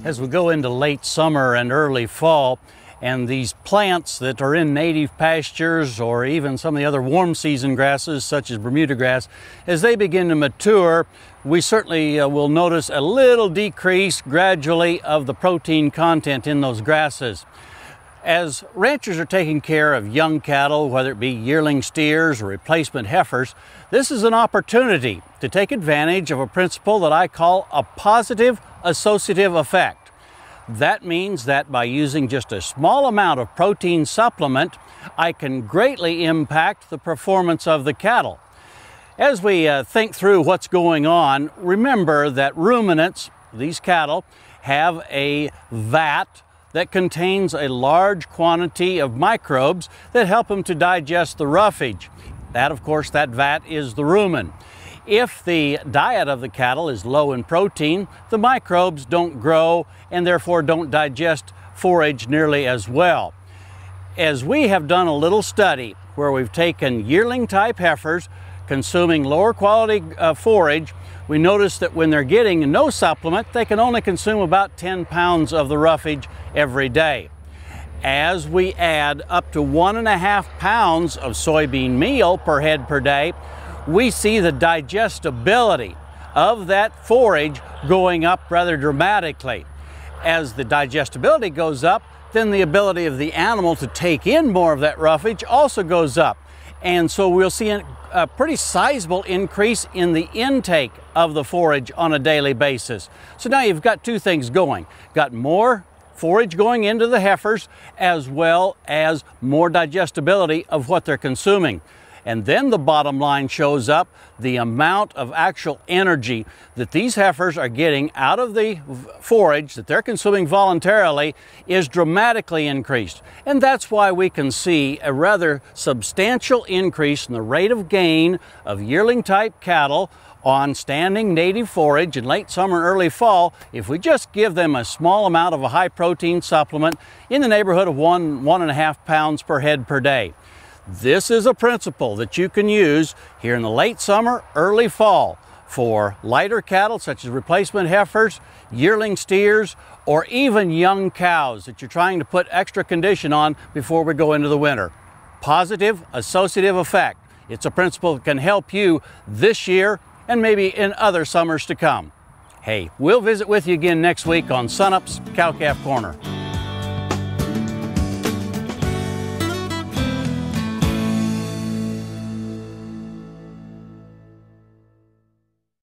as we go into late summer and early fall, and these plants that are in native pastures or even some of the other warm season grasses such as Bermuda grass, as they begin to mature, we certainly will notice a little decrease gradually of the protein content in those grasses. As ranchers are taking care of young cattle, whether it be yearling steers or replacement heifers, this is an opportunity to take advantage of a principle that I call a positive associative effect. That means that by using just a small amount of protein supplement, I can greatly impact the performance of the cattle. As we think through what's going on, remember that ruminants, these cattle, have a vat that contains a large quantity of microbes that help them to digest the roughage. That, of course, that vat is the rumen. If the diet of the cattle is low in protein, the microbes don't grow and therefore don't digest forage nearly as well. As we have done a little study where we've taken yearling type heifers consuming lower quality forage, we notice that when they're getting no supplement, they can only consume about 10 pounds of the roughage every day. As we add up to 1.5 pounds of soybean meal per head per day, we see the digestibility of that forage going up rather dramatically. As the digestibility goes up, then the ability of the animal to take in more of that roughage also goes up. And so we'll see a pretty sizable increase in the intake of the forage on a daily basis. So now you've got two things going. Got more forage going into the heifers as well as more digestibility of what they're consuming. And then the bottom line shows up, the amount of actual energy that these heifers are getting out of the forage that they're consuming voluntarily is dramatically increased. And that's why we can see a rather substantial increase in the rate of gain of yearling type cattle on standing native forage in late summer and early fall if we just give them a small amount of a high protein supplement in the neighborhood of 1.5 pounds per head per day. This is a principle that you can use here in the late summer, early fall for lighter cattle such as replacement heifers, yearling steers, or even young cows that you're trying to put extra condition on before we go into the winter. Positive associative effect. It's a principle that can help you this year and maybe in other summers to come. Hey, we'll visit with you again next week on Sunup's Cow-Calf Corner.